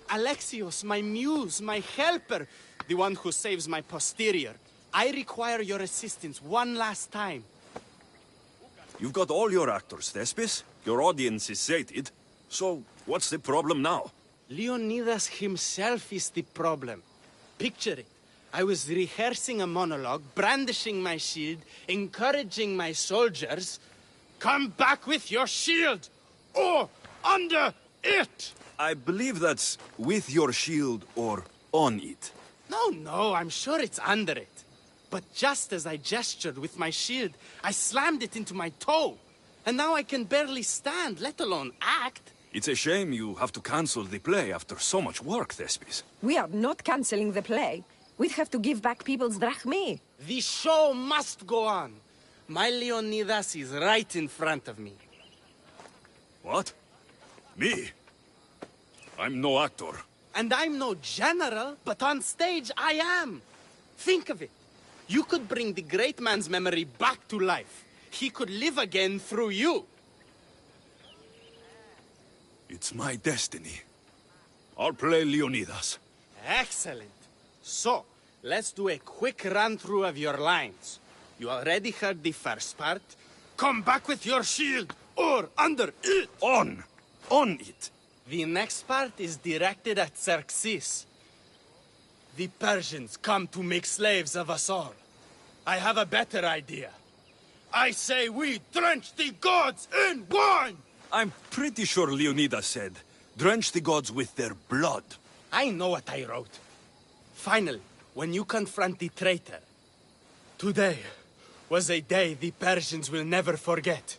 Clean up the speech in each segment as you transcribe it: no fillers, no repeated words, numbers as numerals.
Alexios, my muse, my helper, the one who saves my posterior. I require your assistance one last time. You've got all your actors, Thespis. Your audience is sated. So, what's the problem now? Leonidas himself is the problem. Picture it. I was rehearsing a monologue, brandishing my shield, encouraging my soldiers. Come back with your shield! Or under it! I believe that's with your shield or on it. No, I'm sure it's under it. But just as I gestured with my shield, I slammed it into my toe. And now I can barely stand, let alone act. It's a shame you have to cancel the play after so much work, Thespis. We are not canceling the play. We'd have to give back people's drachmae. The show must go on. My Leonidas is right in front of me. What? Me? I'm no actor. And I'm no general, but on stage I am. Think of it. You could bring the great man's memory back to life. He could live again through you. It's my destiny. I'll play Leonidas. Excellent. So, let's do a quick run-through of your lines. You already heard the first part. Come back with your shield, or under it! On it! The next part is directed at Xerxes. The Persians come to make slaves of us all. I have a better idea. I say we drench the gods in wine! I'm pretty sure Leonidas said, drench the gods with their blood. I know what I wrote. Finally, when you confront the traitor, today was a day the Persians will never forget.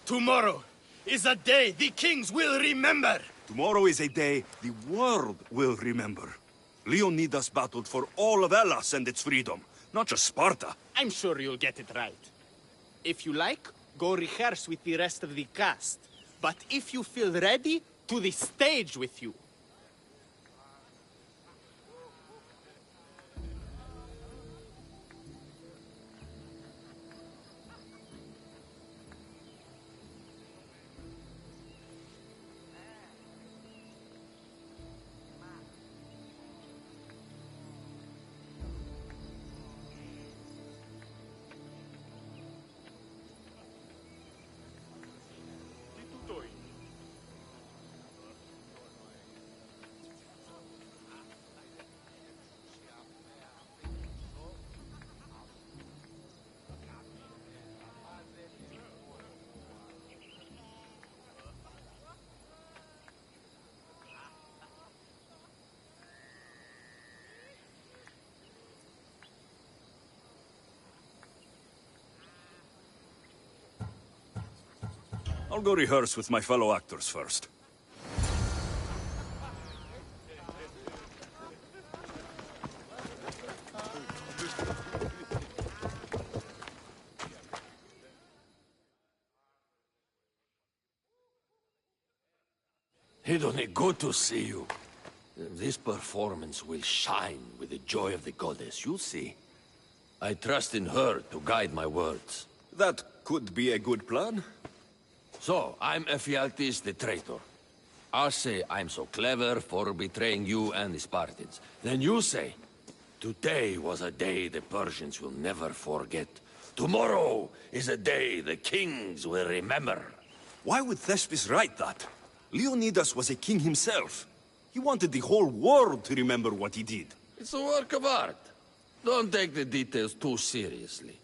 Tomorrow is a day the kings will remember. Tomorrow is a day the world will remember. Leonidas battled for all of Hellas and its freedom, not just Sparta. I'm sure you'll get it right. If you like, go rehearse with the rest of the cast. But if you feel ready, to the stage with you. I'll go rehearse with my fellow actors first. Hedone, good to see you. This performance will shine with the joy of the goddess, you'll see. I trust in her to guide my words. That could be a good plan. So, I'm Ephialtes the traitor. I'll say I'm so clever for betraying you and the Spartans. Then you say, today was a day the Persians will never forget. Tomorrow is a day the kings will remember. Why would Thespis write that? Leonidas was a king himself. He wanted the whole world to remember what he did. It's a work of art. Don't take the details too seriously.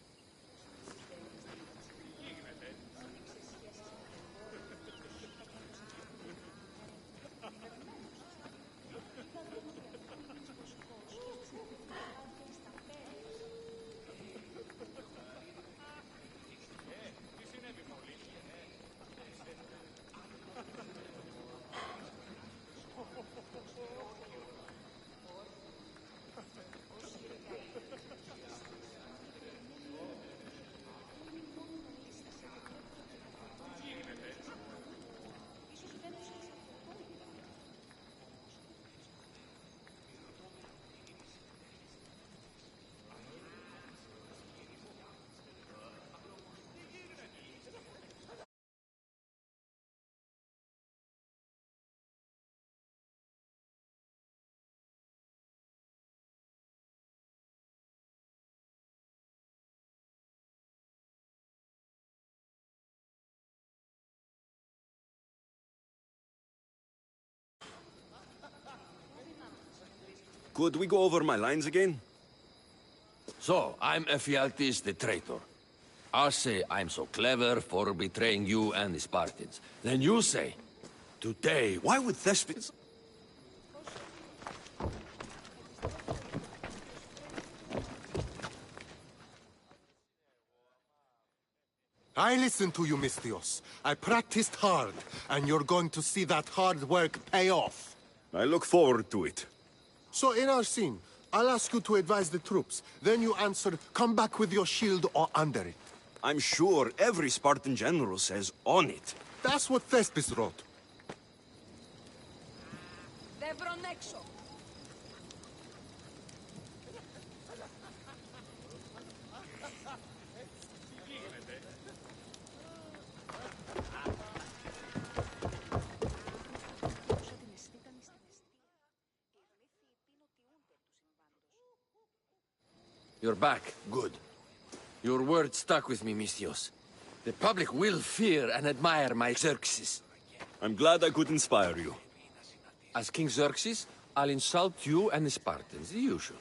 Could we go over my lines again? So, I'm Ephialtes the traitor. I say I'm so clever for betraying you and the Spartans. Then you say, today... Why would Thespis... I listened to you, Misthios. I practiced hard, and you're going to see that hard work pay off. I look forward to it. So in our scene, I'll ask you to advise the troops. Then you answer, come back with your shield or under it. I'm sure every Spartan general says on it. That's what Thespis wrote. You're back. Good. Your word stuck with me, Misthios. The public will fear and admire my Xerxes. I'm glad I could inspire you. As King Xerxes, I'll insult you and the Spartans, the usual.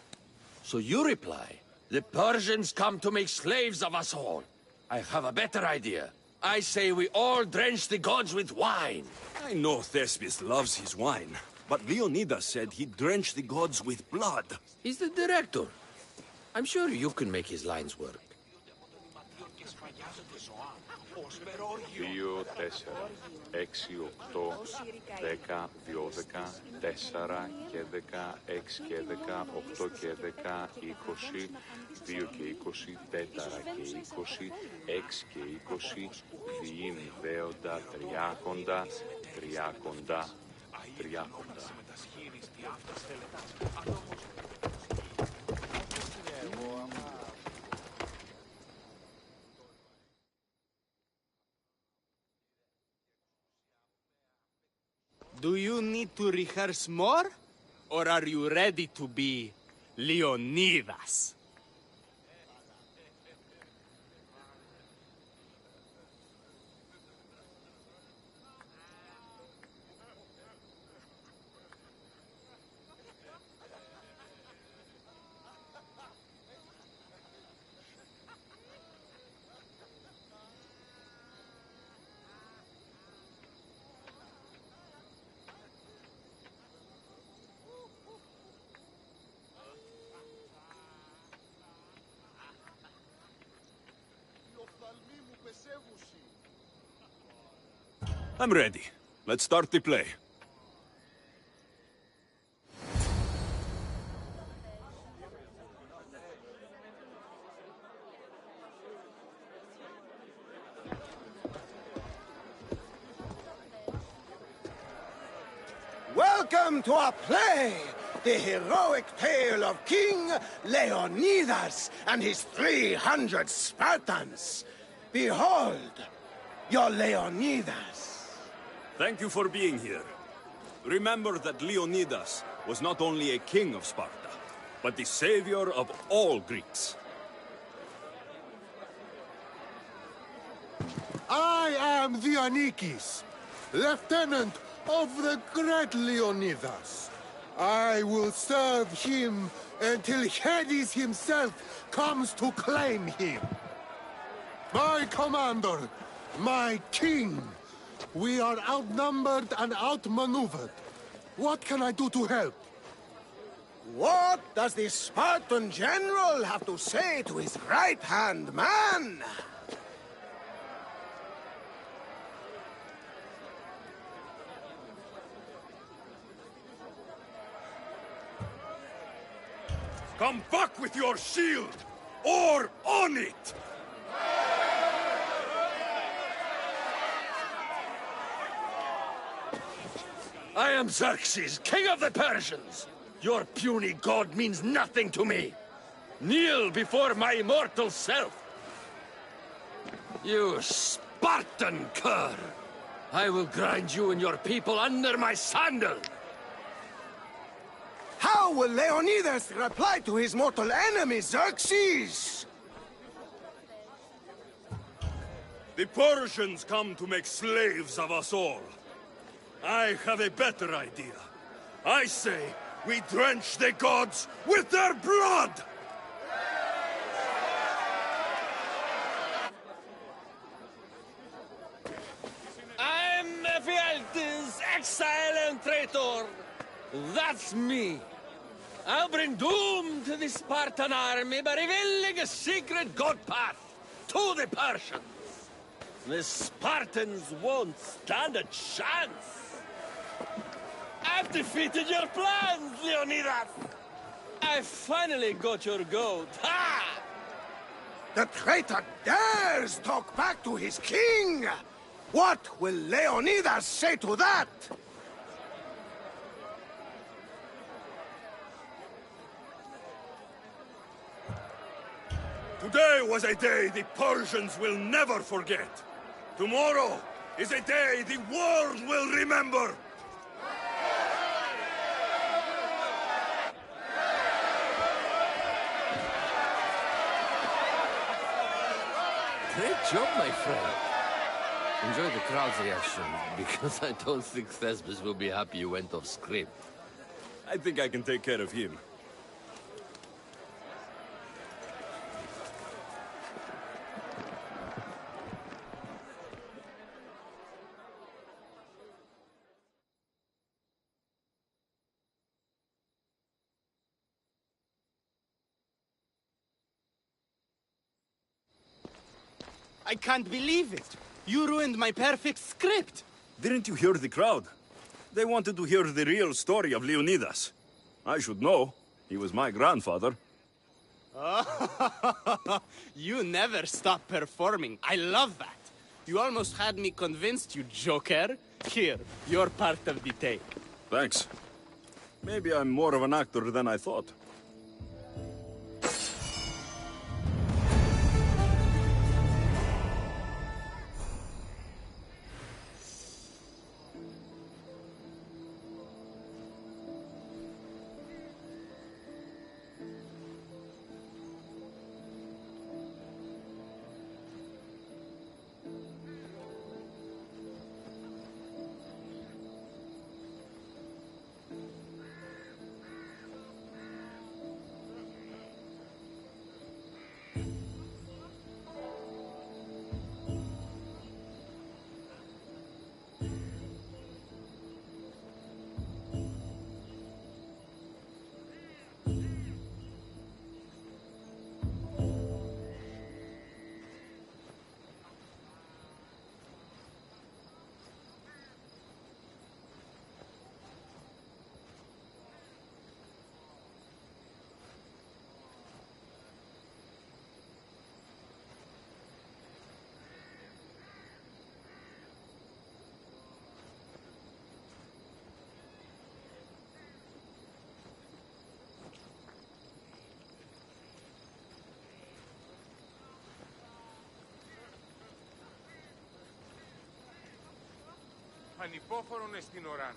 So you reply, the Persians come to make slaves of us all. I have a better idea. I say we all drench the gods with wine. I know Thespis loves his wine, but Leonidas said he'd drench the gods with blood. He's the director. I'm sure you can make his lines work. 2, 4, 6, 8, 10, 12, 4 και 10, 6 και 10, 8 και 10, 20, 2 και 20, 4 και 20, 6 και 20, 2 δέοντα, 30, 30, 30. Do you need to rehearse more? Or are you ready to be Leonidas? I'm ready. Let's start the play. Welcome to our play, the heroic tale of King Leonidas and his 300 Spartans. Behold, your Leonidas. Thank you for being here. Remember that Leonidas was not only a king of Sparta, but the savior of all Greeks. I am Dionysus, lieutenant of the great Leonidas. I will serve him until Hades himself comes to claim him. My commander, my king, we are outnumbered and outmaneuvered. What can I do to help? What does the Spartan general have to say to his right-hand man? Come back with your shield, or on it! I am Xerxes, king of the Persians. Your puny god means nothing to me. Kneel before my immortal self. You Spartan cur! I will grind you and your people under my sandal. How will Leonidas reply to his mortal enemy, Xerxes? The Persians come to make slaves of us all. I have a better idea. I say, We drench the gods with their blood! I'm Ephialtes, exile and traitor. That's me. I'll bring doom to the Spartan army by revealing a secret god path to the Persians. The Spartans won't stand a chance. I've defeated your plans, Leonidas. I finally got your goat. Ha! The traitor dares talk back to his king! What will Leonidas say to that? Today was a day the Persians will never forget. Tomorrow is a day the world will remember. Great job, my friend. Enjoy the crowd's reaction, because I don't think Thesbus will be happy you went off script. I think I can take care of him. I can't believe it. You ruined my perfect script. Didn't you hear the crowd? They wanted to hear the real story of Leonidas. I should know. He was my grandfather. You never stop performing. I love that. You almost had me convinced, you joker. Here, you're part of the take. Thanks. Maybe I'm more of an actor than I thought. Ανυπόφορον εστιν οράν.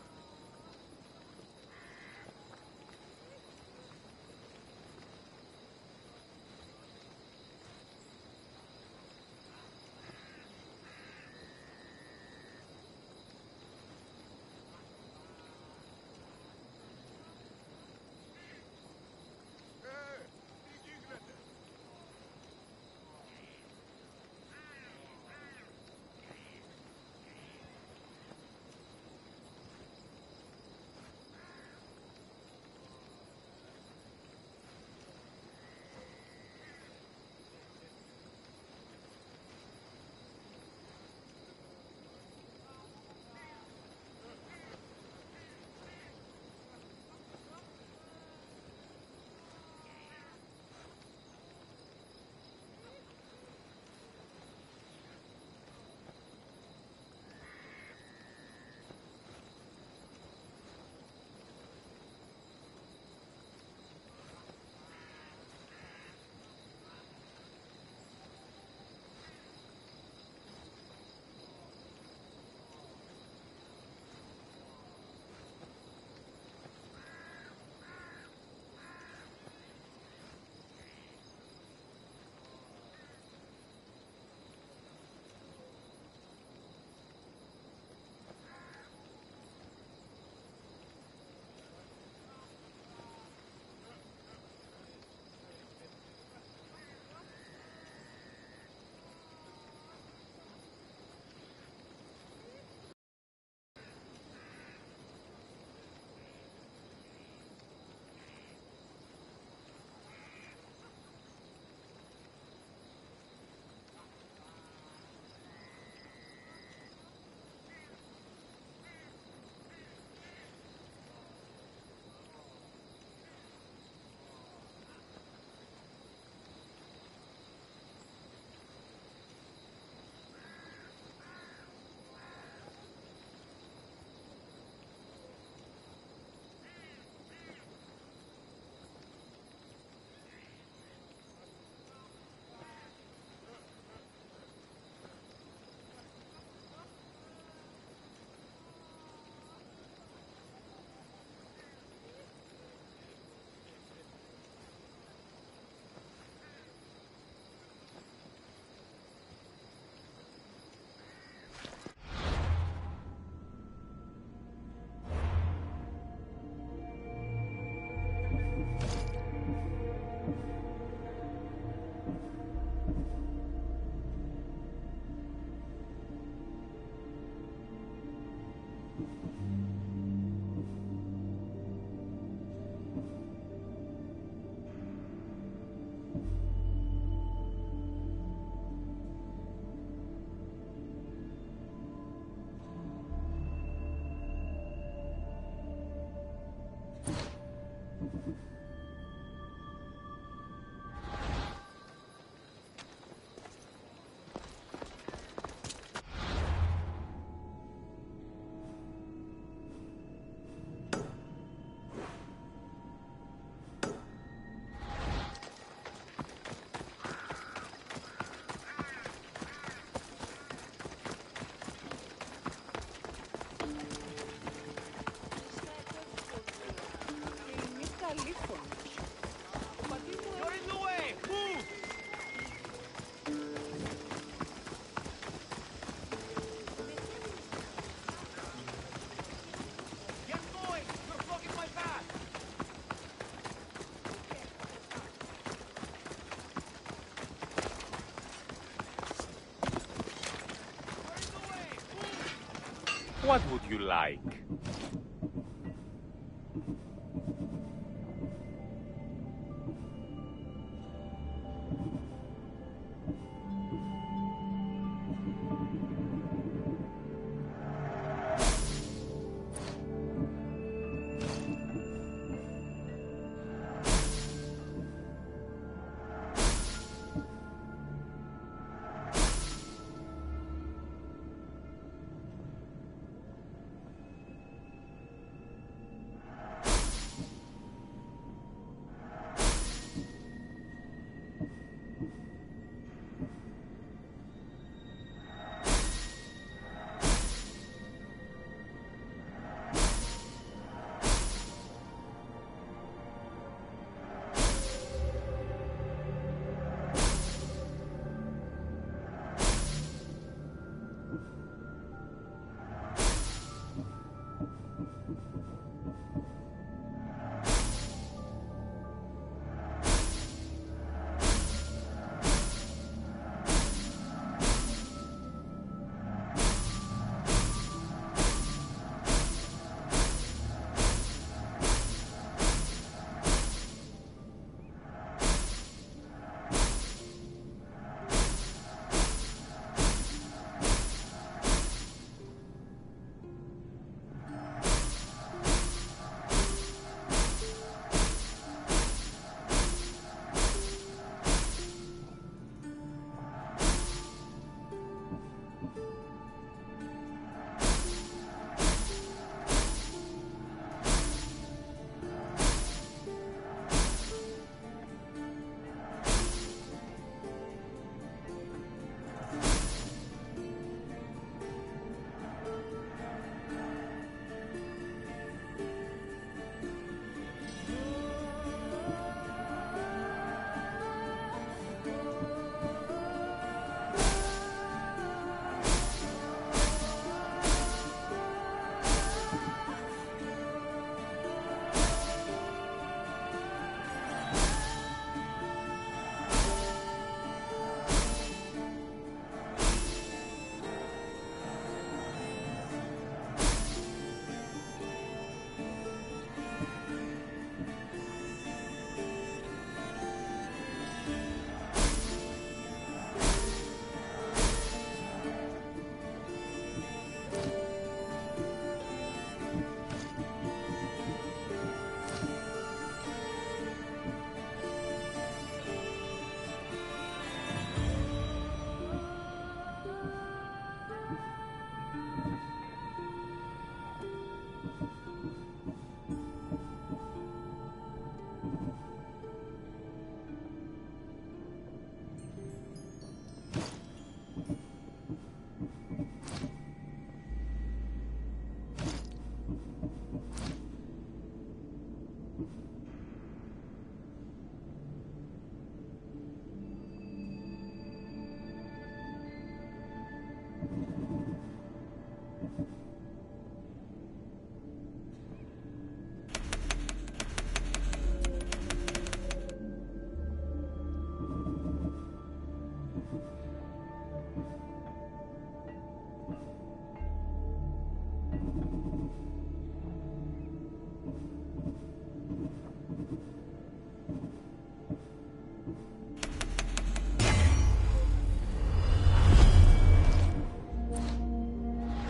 What would you like?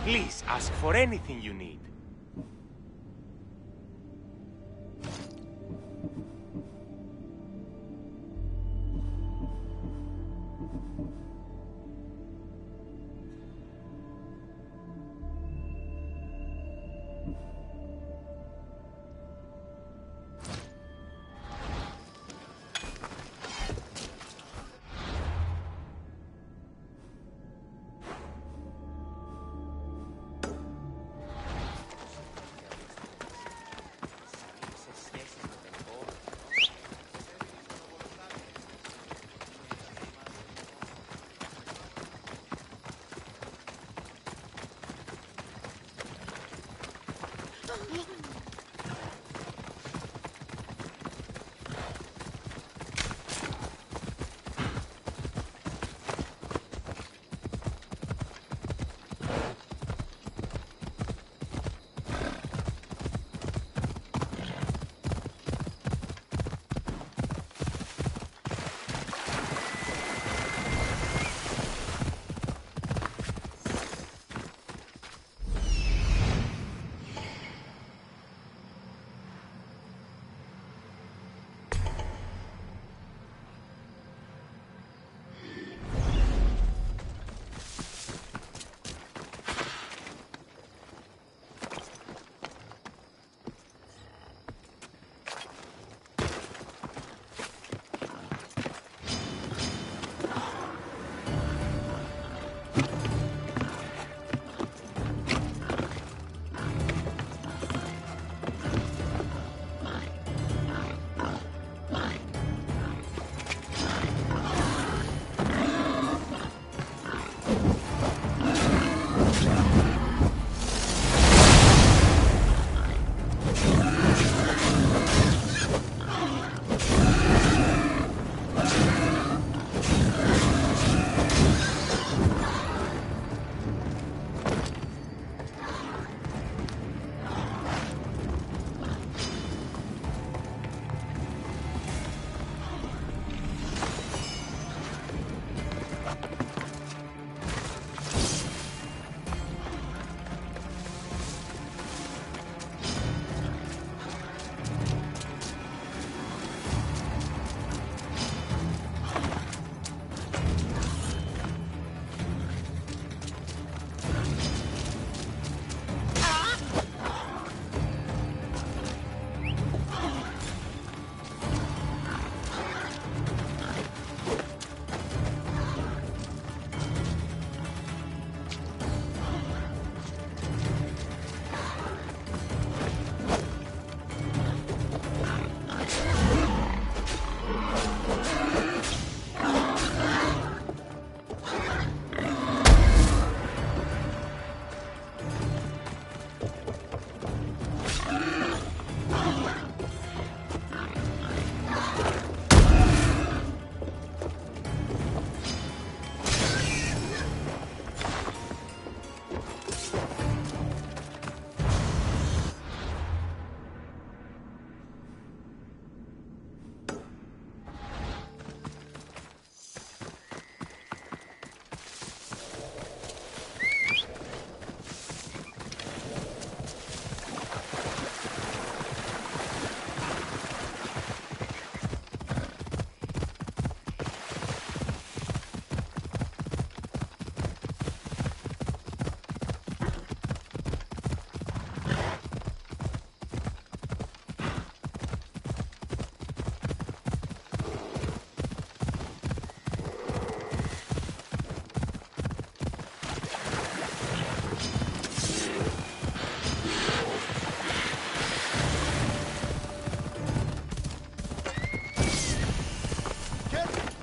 Please ask for anything you need.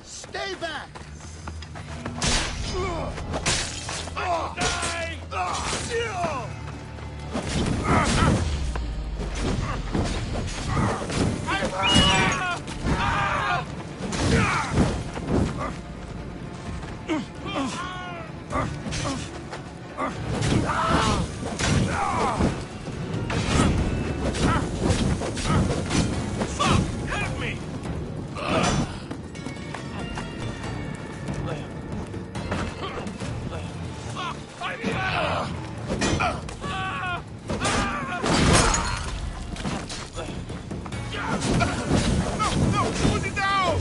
Stay back! Help me! No! Put it down!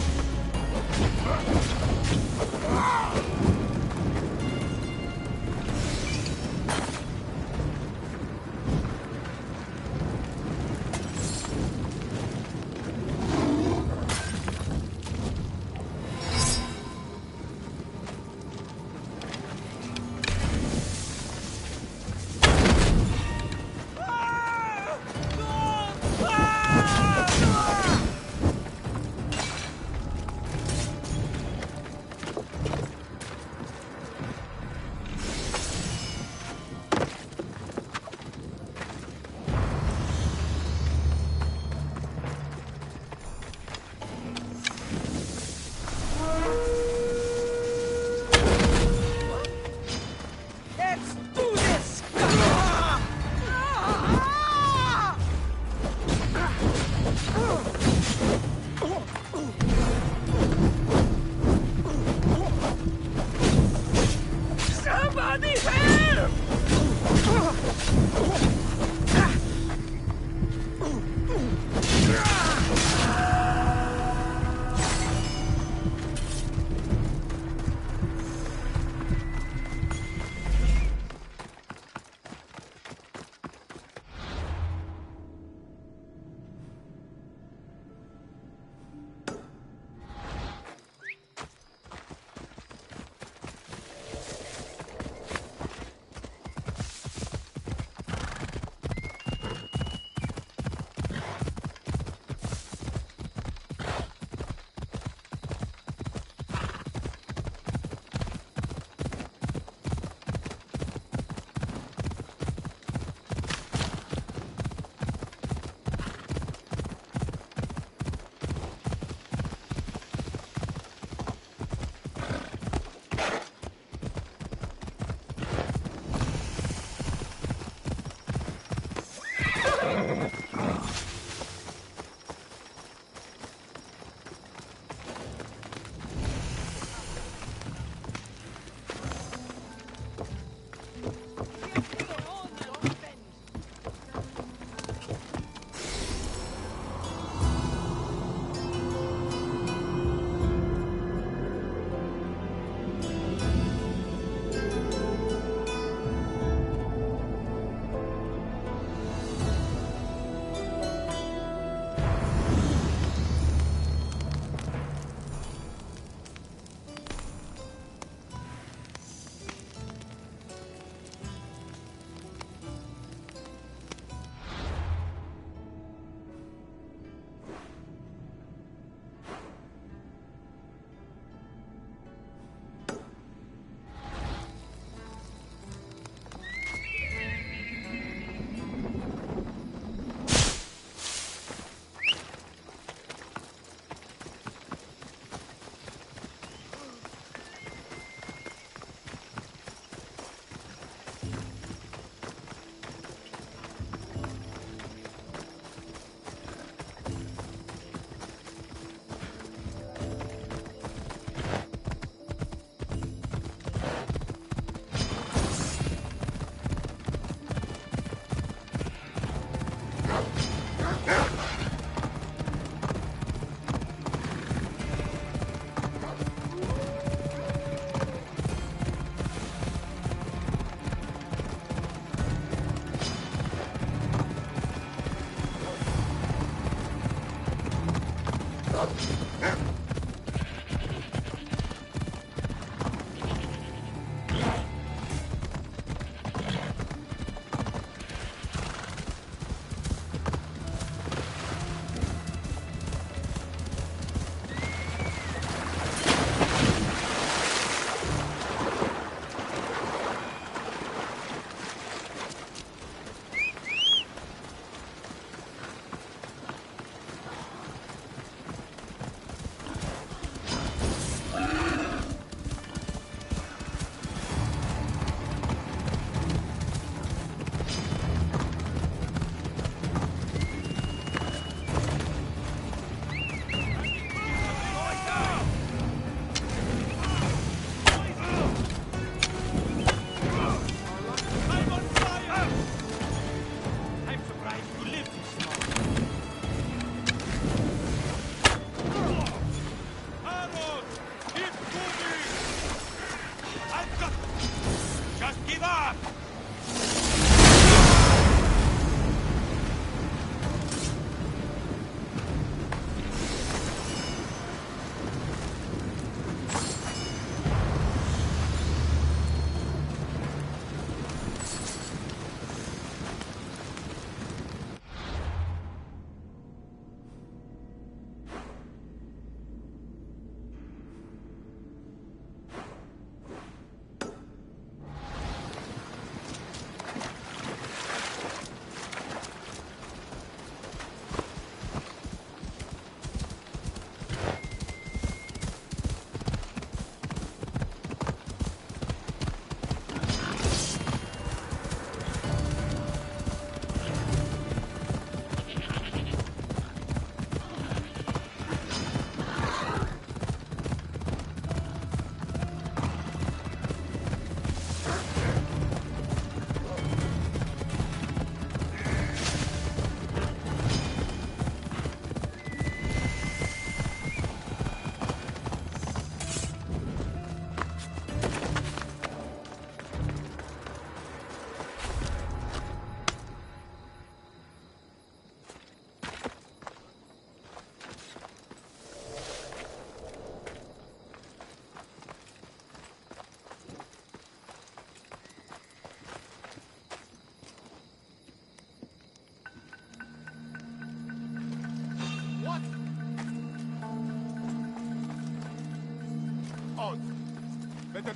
Better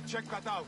check that out.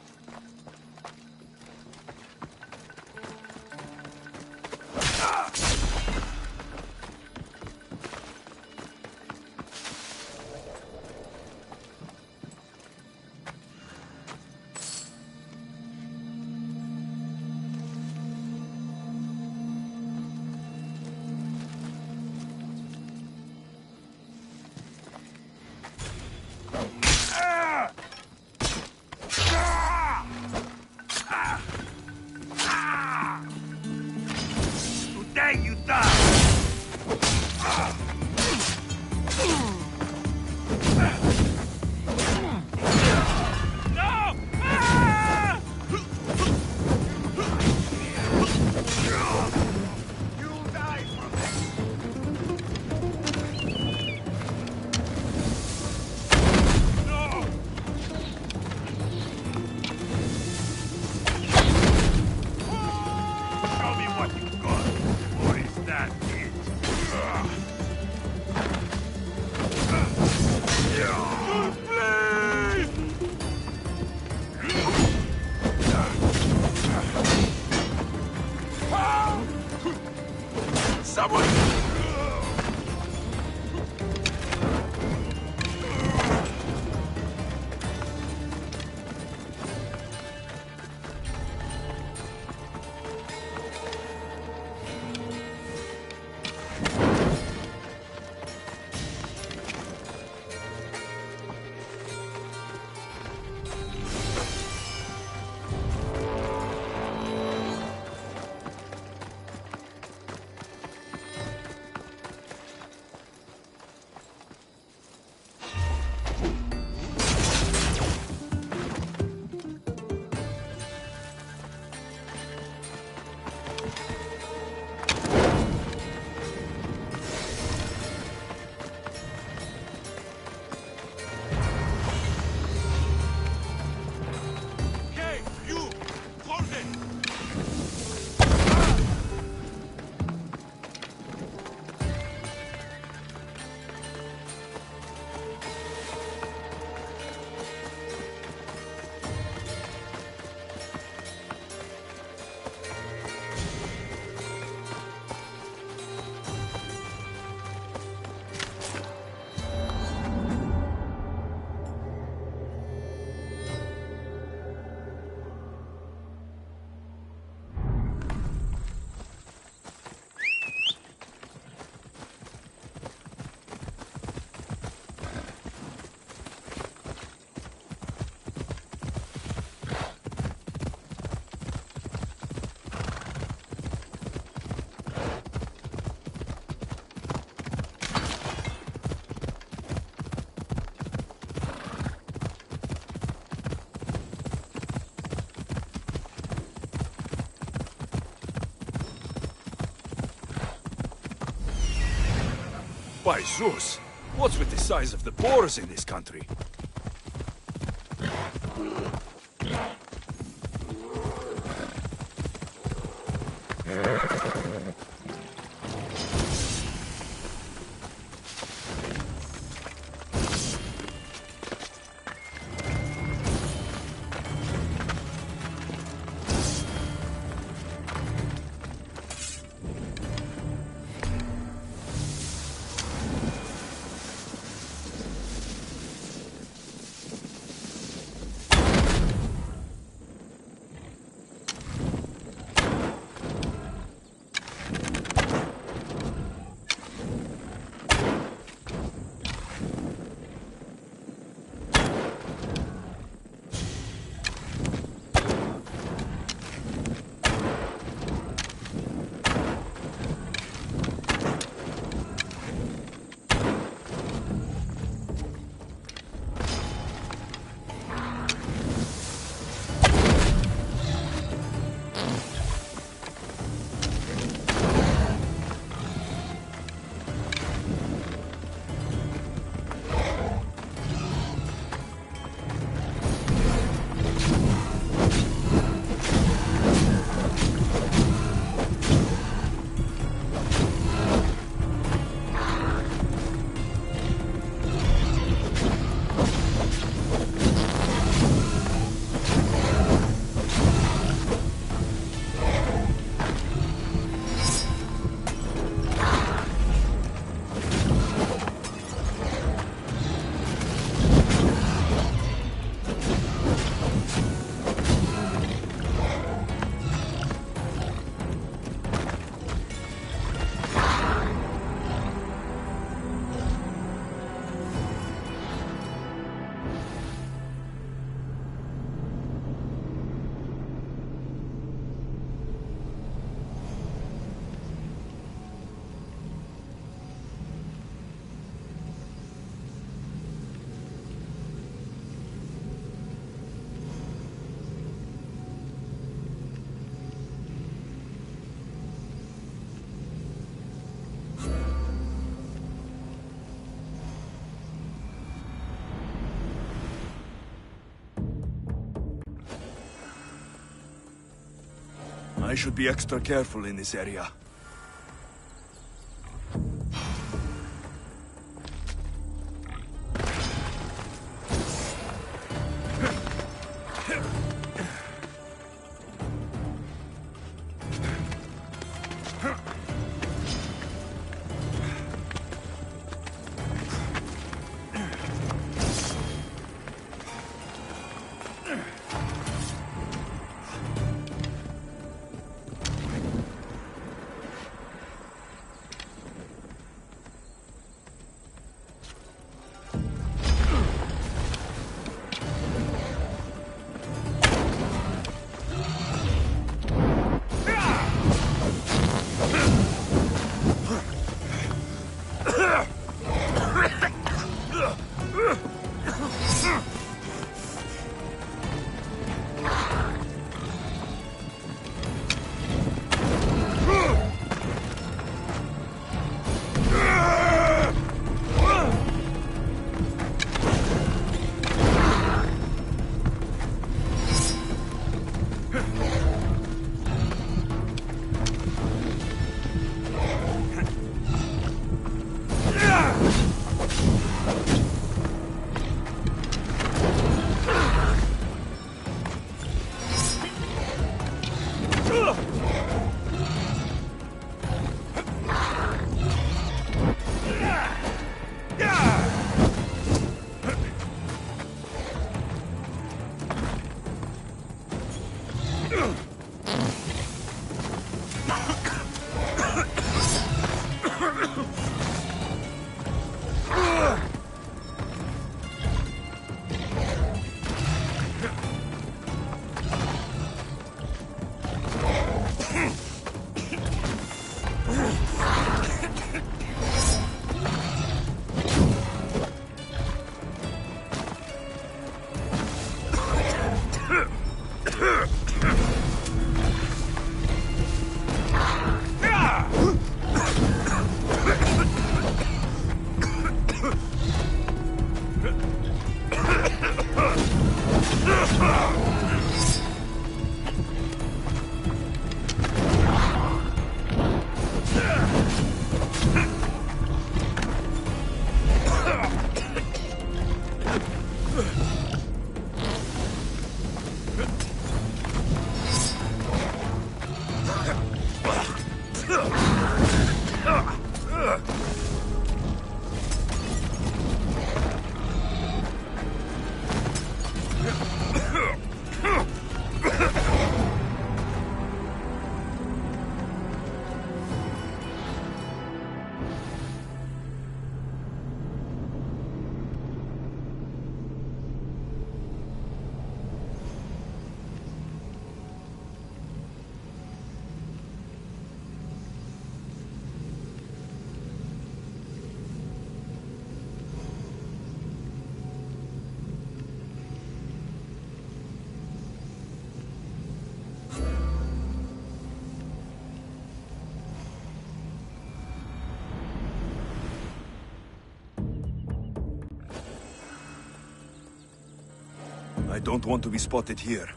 By Zeus, what's with the size of the pores in this country? I should be extra careful in this area. I don't want to be spotted here.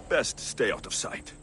Best stay out of sight.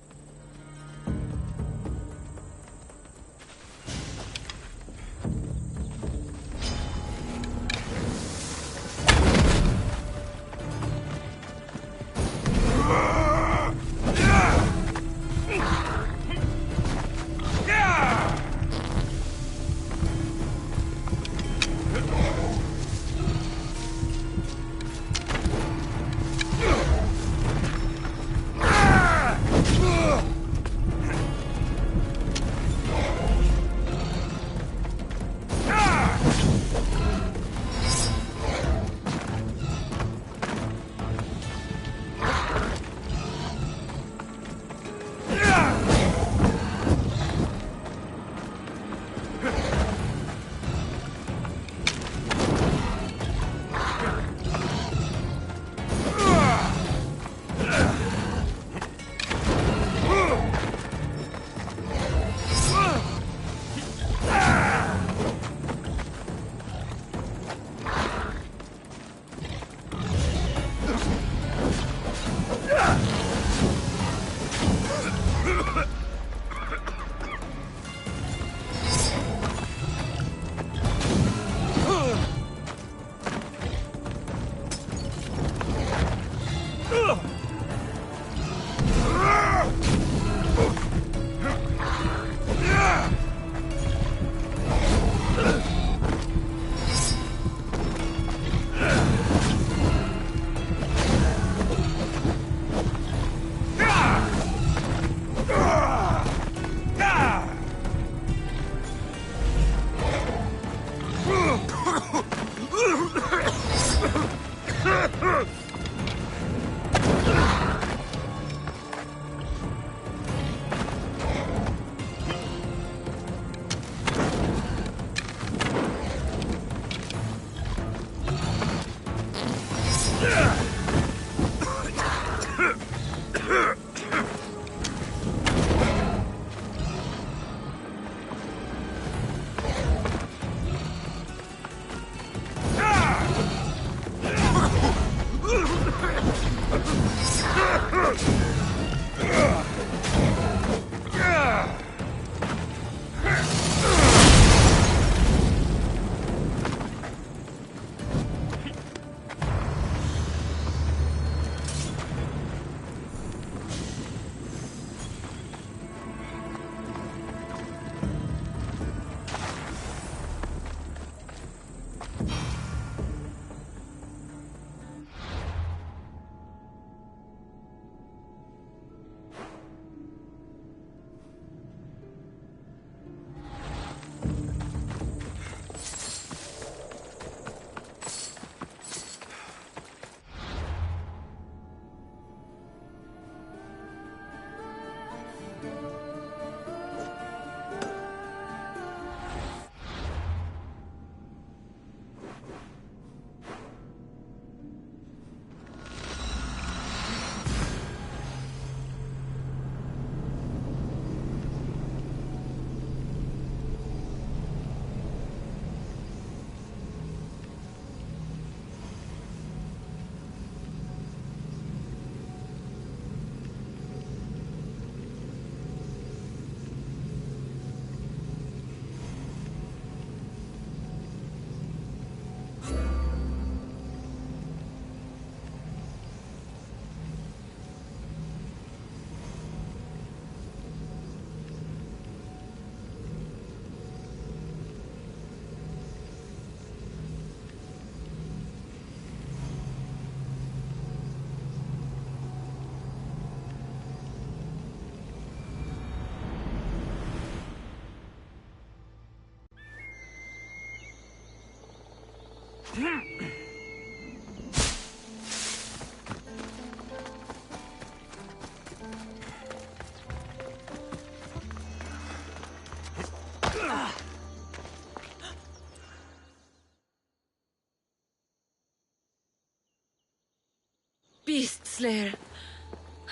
Beast Slayer,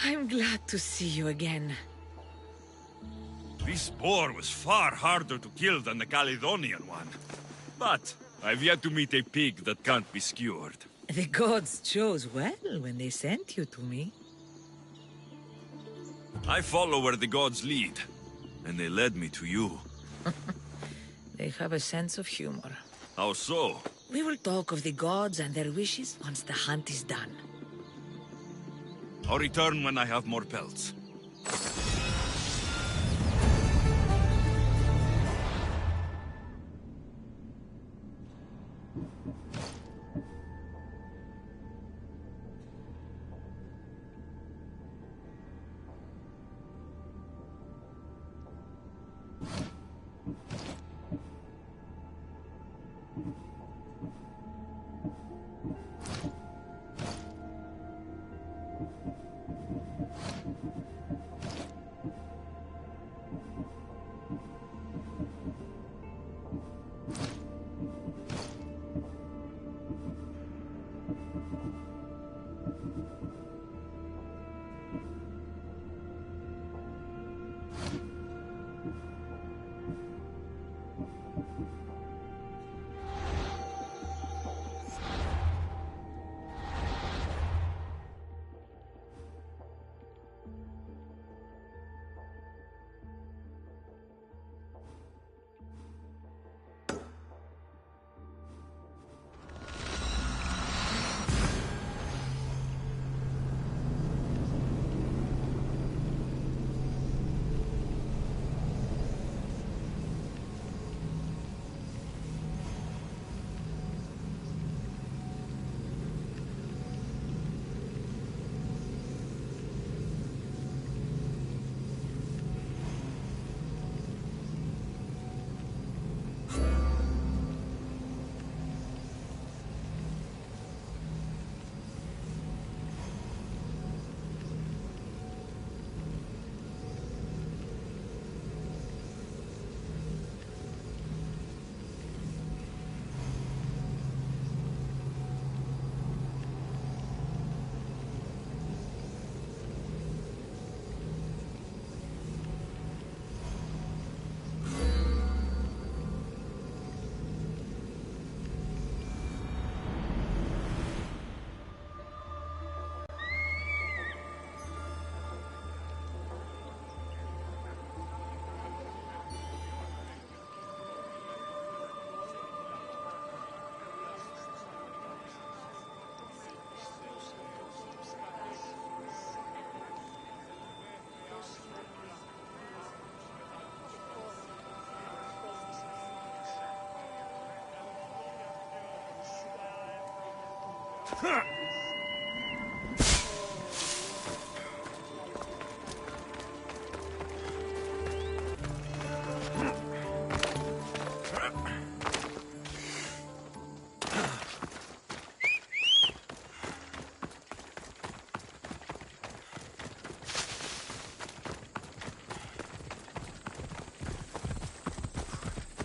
I'm glad to see you again. This boar was far harder to kill than the Caledonian one. But I've yet to meet a pig that can't be skewered. The gods chose well when they sent you to me. I follow where the gods lead, and they led me to you. They have a sense of humor. How so? We will talk of the gods and their wishes once the hunt is done. I'll return when I have more pelts.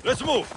Let's move!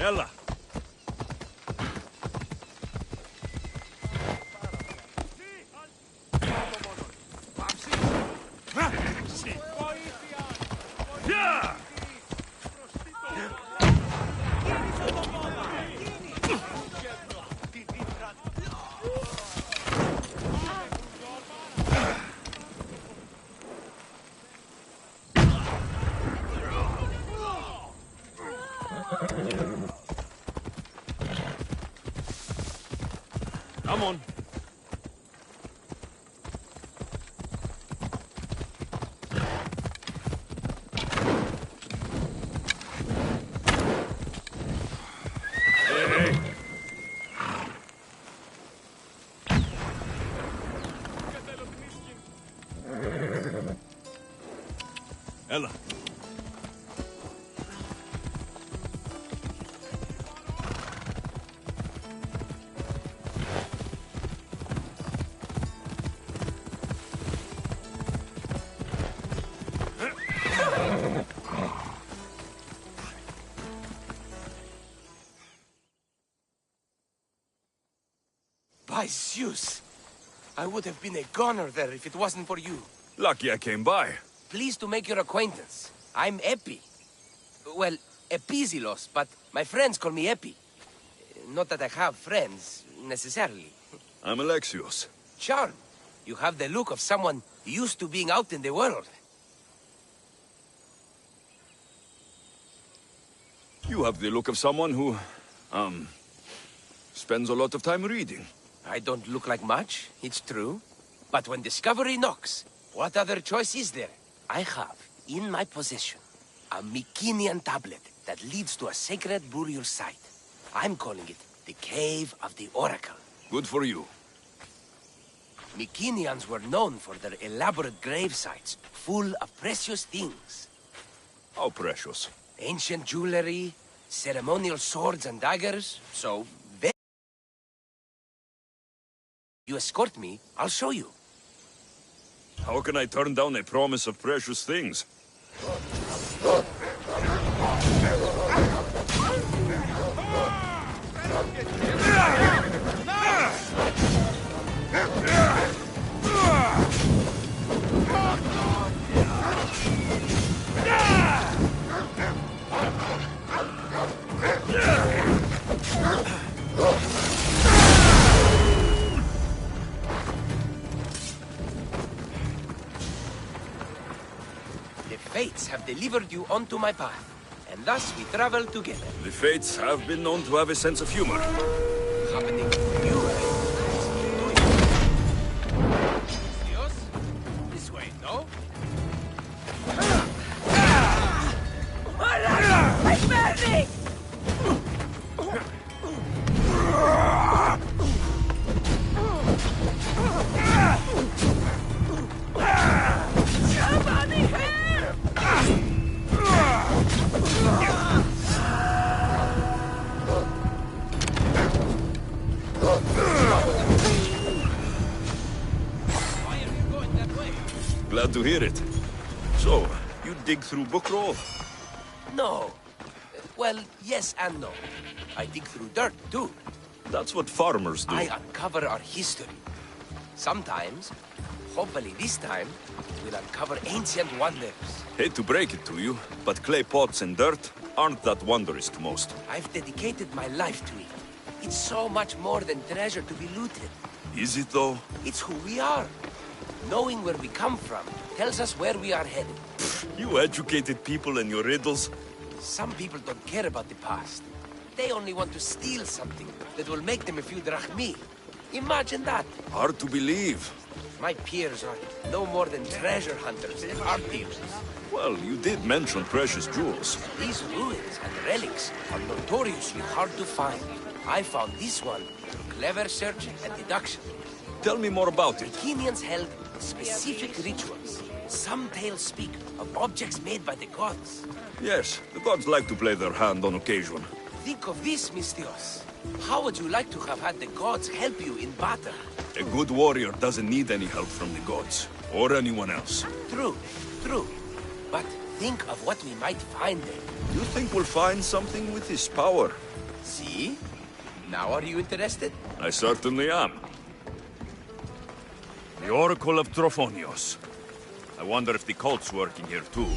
Ella! Come on. Hey. Ella. By Zeus! I would have been a goner there if it wasn't for you. Lucky I came by. Pleased to make your acquaintance. I'm Epi. Well, Epizilos, but my friends call me Epi. Not that I have friends, necessarily. I'm Alexios. Charm, you have the look of someone used to being out in the world. You have the look of someone who, spends a lot of time reading. I don't look like much, it's true. But when discovery knocks, what other choice is there? I have, in my possession, a Mycenaean tablet that leads to a sacred burial site. I'm calling it the Cave of the Oracle. Good for you. Mycenaeans were known for their elaborate grave sites, full of precious things. How precious. Ancient jewelry, ceremonial swords and daggers, so very... You escort me, I'll show you. How can I turn down a promise of precious things? The Fates have delivered you onto my path, and thus we travel together. The Fates have been known to have a sense of humor. Happening to you, Dios? This way, no? I'm burning! Somebody help! Why are you going that way? Glad to hear it. So, you dig through book roll? No. Well, yes and no. I dig through dirt, too. That's what farmers do. I uncover our history. Sometimes, hopefully this time, we'll uncover ancient wonders. Hate to break it to you, but clay pots and dirt aren't that wondrous to most. I've dedicated my life to it. It's so much more than treasure to be looted. Is it though? It's who we are. Knowing where we come from tells us where we are headed. You educated people and your riddles. Some people don't care about the past. They only want to steal something that will make them a few drachmi. Imagine that. Hard to believe. My peers are no more than treasure hunters and art dealers. Well, you did mention precious jewels. These ruins and relics are notoriously hard to find. I found this one through clever search and deduction. Tell me more about it. Athenians held specific rituals. Some tales speak of objects made by the gods. Yes, the gods like to play their hand on occasion. Think of this, Mystios. How would you like to have had the gods help you in battle? A good warrior doesn't need any help from the gods, or anyone else. True, true. But think of what we might find there. You think we'll find something with this power? See? Now are you interested? I certainly am. The Oracle of Trophonios. I wonder if the cult's working here too.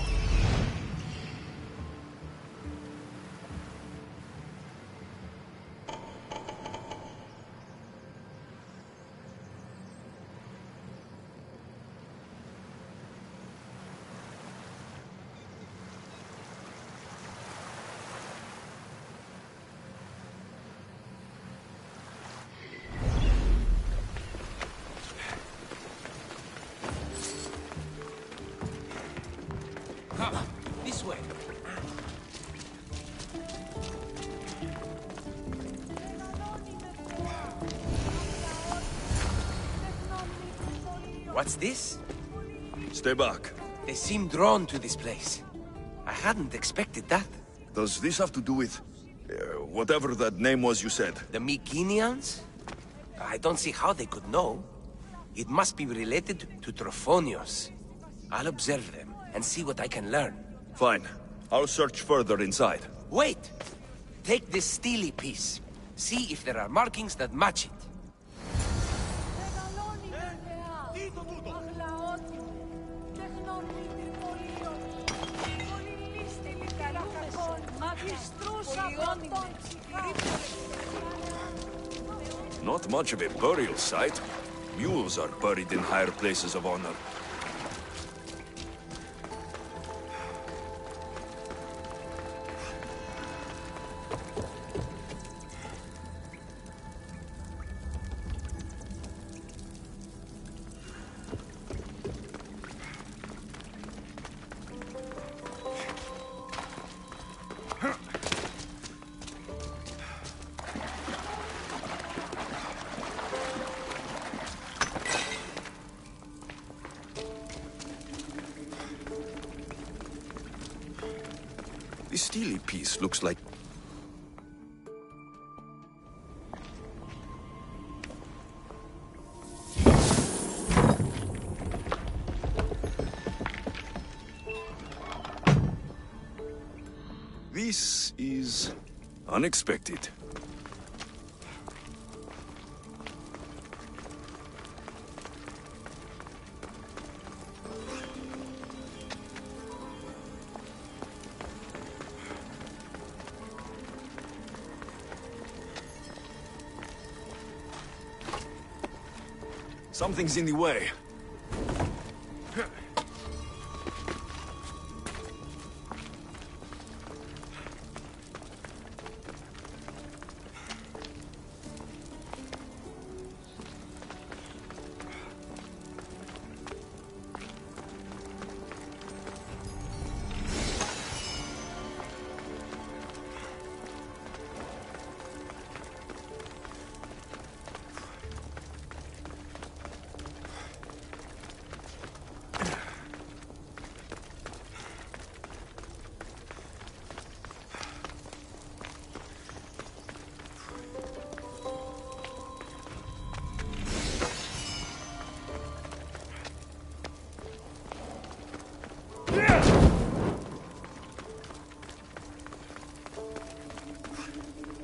What's this? Stay back. They seem drawn to this place. I hadn't expected that. Does this have to do with... whatever that name was you said? The Mycenaeans? I don't see how they could know. It must be related to Trophonios. I'll observe them and see what I can learn. Fine. I'll search further inside. Wait! Take this steely piece. See if there are markings that match it. Not much of a burial site. Mules are buried in higher places of honor. This steely piece looks like... This is unexpected. Something's in the way.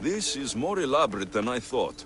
This is more elaborate than I thought.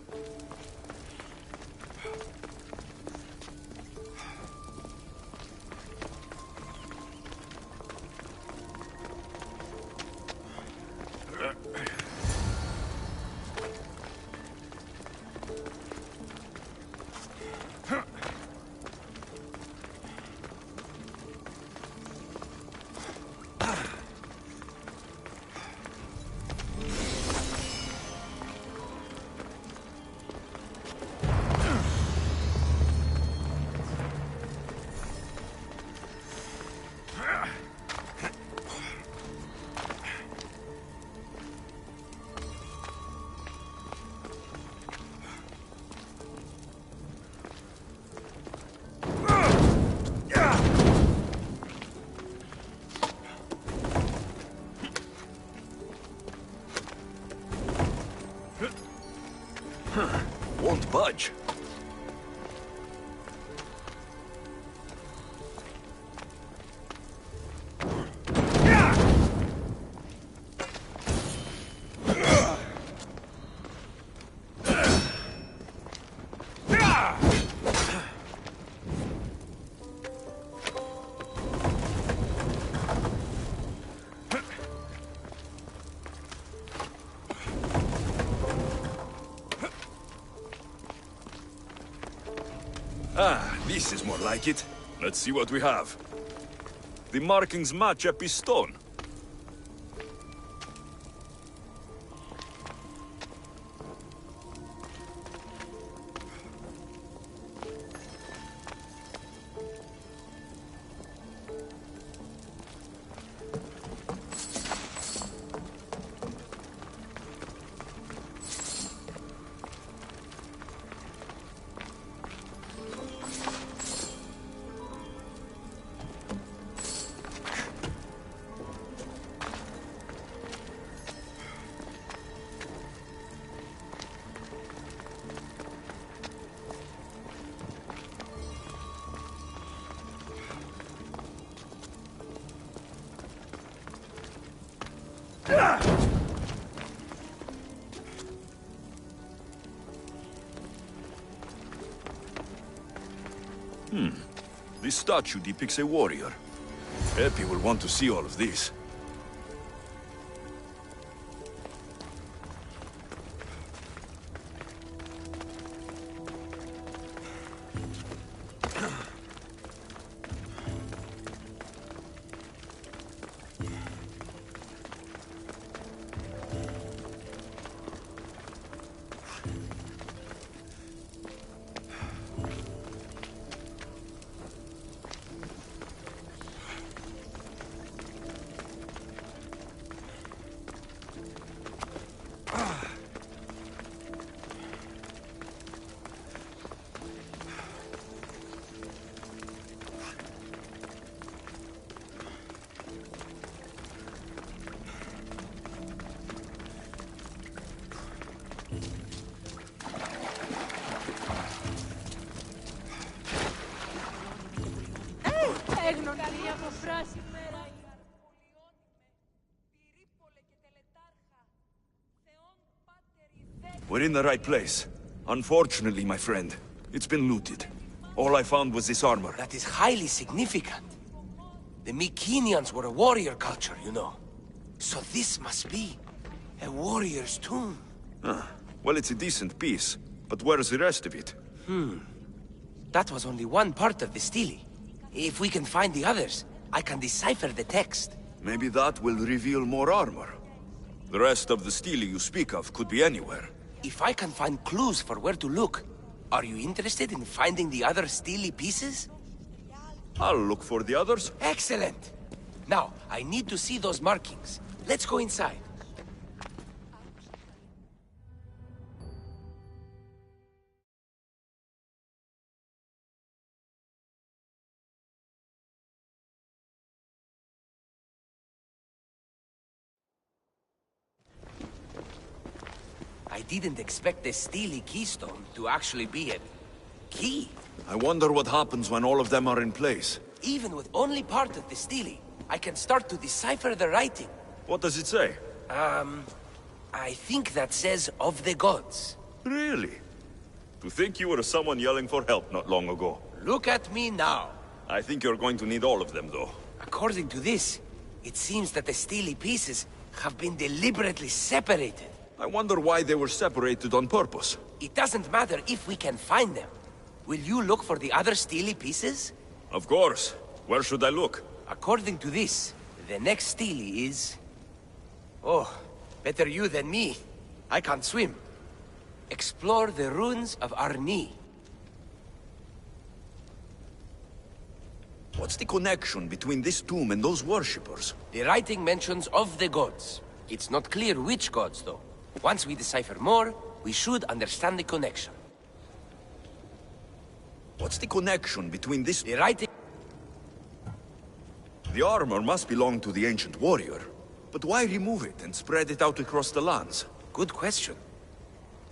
Won't budge. Ah, this is more like it. Let's see what we have. The markings match a piston. This statue depicts a warrior. Epi will want to see all of this. We're in the right place. Unfortunately, my friend, it's been looted. All I found was this armor. That is highly significant. The Mycenaeans were a warrior culture, you know. So this must be a warrior's tomb. Well, it's a decent piece, but where's the rest of it? That was only one part of the stele. If we can find the others, I can decipher the text. Maybe that will reveal more armor. The rest of the stele you speak of could be anywhere. If I can find clues for where to look, are you interested in finding the other stele pieces? I'll look for the others. Excellent! Now, I need to see those markings. Let's go inside. I didn't expect the stele keystone to actually be a key. I wonder what happens when all of them are in place. Even with only part of the stele, I can start to decipher the writing. What does it say? I think that says of the gods. Really? To think you were someone yelling for help not long ago. Look at me now. I think you're going to need all of them, though. According to this, it seems that the stele pieces have been deliberately separated. I wonder why they were separated on purpose. It doesn't matter if we can find them. Will you look for the other stele pieces? Of course. Where should I look? According to this, the next stele is... Oh, better you than me. I can't swim. Explore the ruins of Arni. What's the connection between this tomb and those worshippers? The writing mentions of the gods. It's not clear which gods, though. Once we decipher more, we should understand the connection. What's the connection between this... The writing... The armor must belong to the ancient warrior. But why remove it and spread it out across the lands? Good question.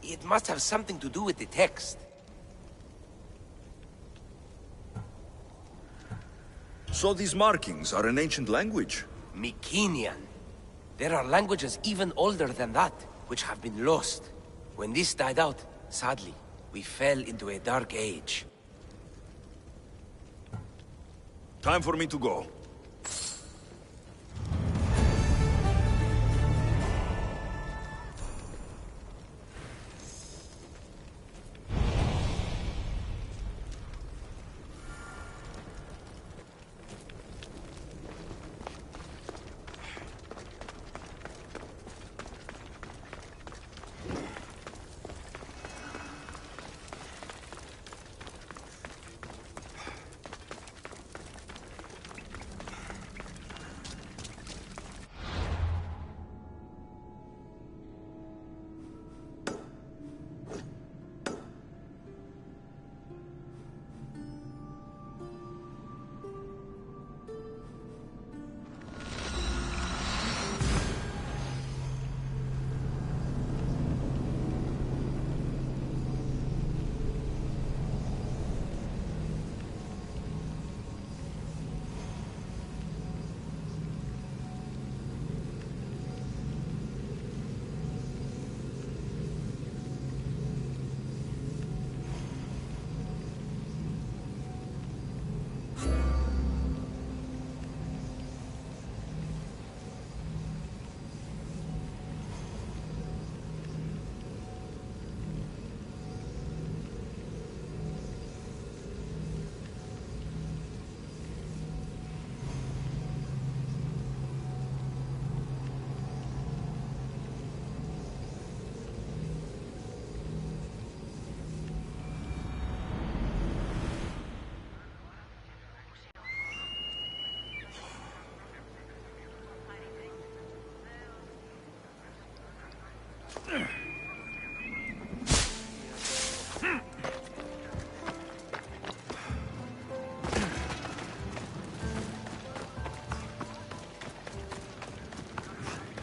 It must have something to do with the text. So these markings are an ancient language? Mycenaean. There are languages even older than that, which have been lost. When this died out, sadly, we fell into a dark age. Time for me to go.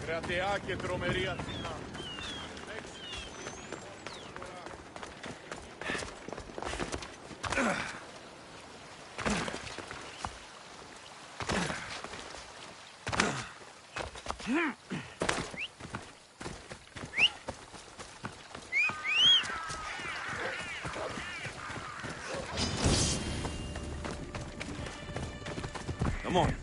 Κρατεά και τρομερή Αθηνά. Come on.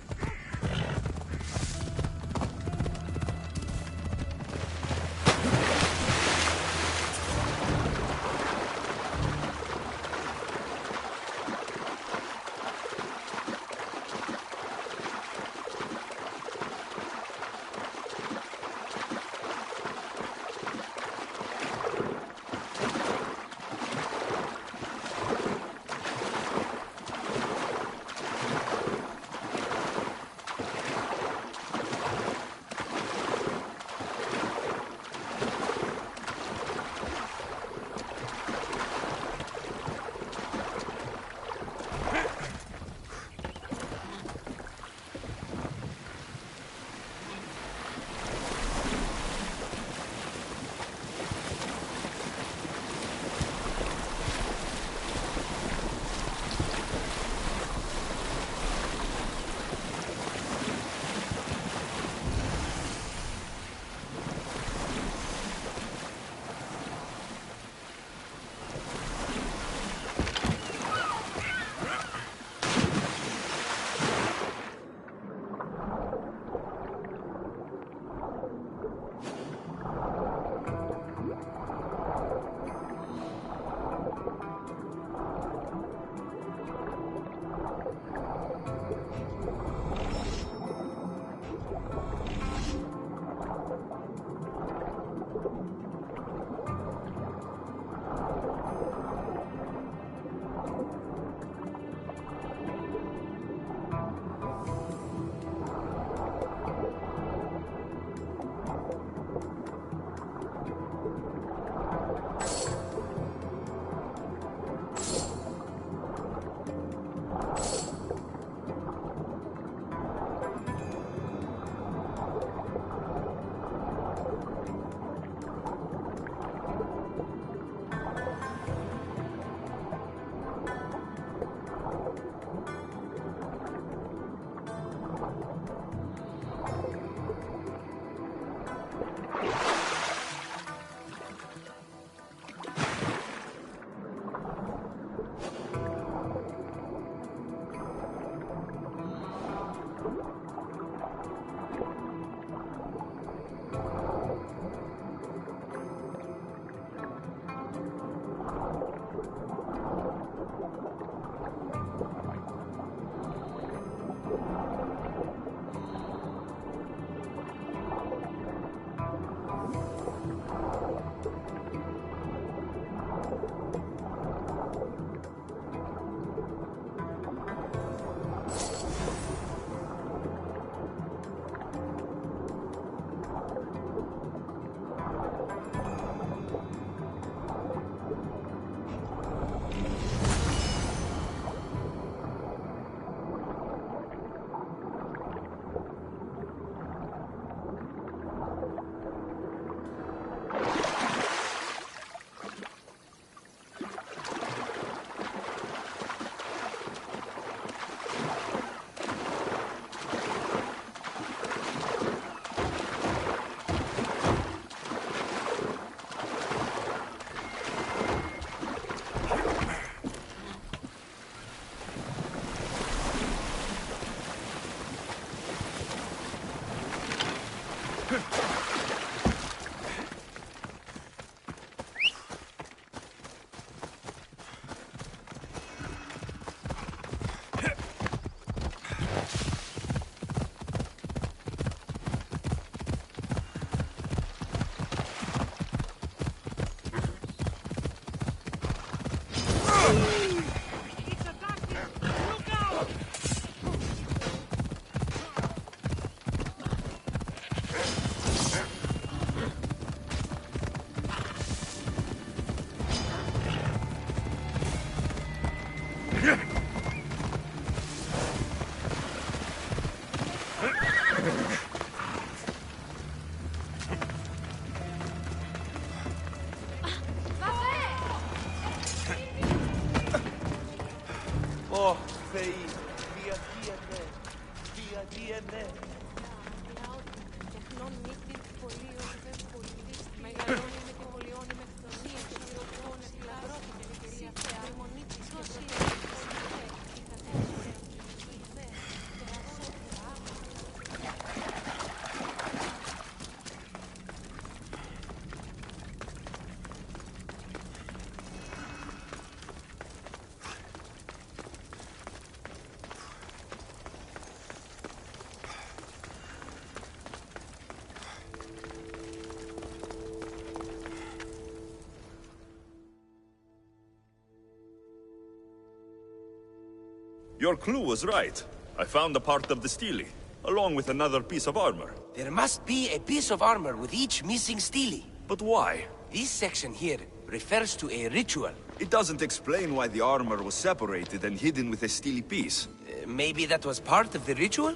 Your clue was right. I found a part of the stele, along with another piece of armor. There must be a piece of armor with each missing stele. But why? This section here refers to a ritual. It doesn't explain why the armor was separated and hidden with a stele piece. Maybe that was part of the ritual?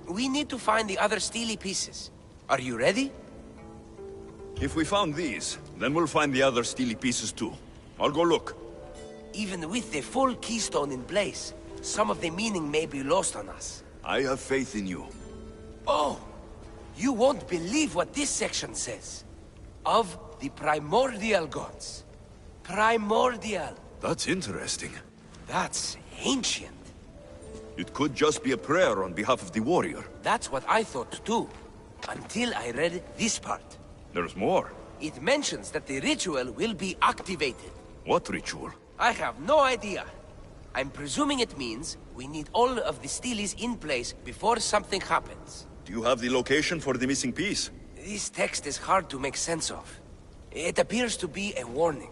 We need to find the other stele pieces. Are you ready? If we found these, then we'll find the other stele pieces too. I'll go look. Even with the full keystone in place, some of the meaning may be lost on us. I have faith in you. Oh! You won't believe what this section says. Of the primordial gods. Primordial. That's interesting. That's ancient. It could just be a prayer on behalf of the warrior. That's what I thought too. Until I read this part. There's more. It mentions that the ritual will be activated. What ritual? I have no idea. I'm presuming it means we need all of the steles in place before something happens. Do you have the location for the missing piece? This text is hard to make sense of. It appears to be a warning.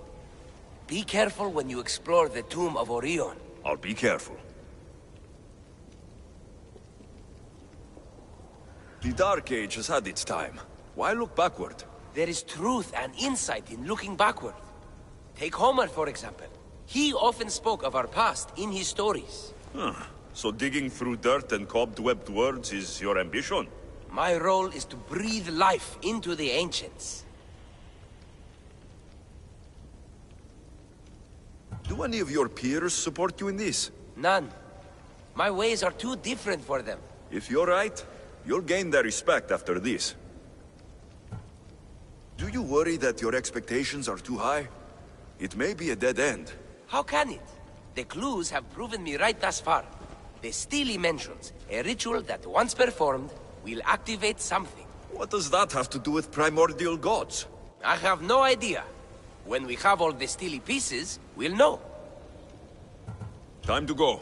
Be careful when you explore the tomb of Orion. I'll be careful. The Dark Age has had its time. Why look backward? There is truth and insight in looking backward. Take Homer, for example. He often spoke of our past in his stories. Huh. So digging through dirt and cobwebbed words is your ambition? My role is to breathe life into the ancients. Do any of your peers support you in this? None. My ways are too different for them. If you're right, you'll gain their respect after this. Do you worry that your expectations are too high? It may be a dead end. How can it? The clues have proven me right thus far. The stele mentions a ritual that once performed will activate something. What does that have to do with primordial gods? I have no idea. When we have all the stele pieces, we'll know. Time to go.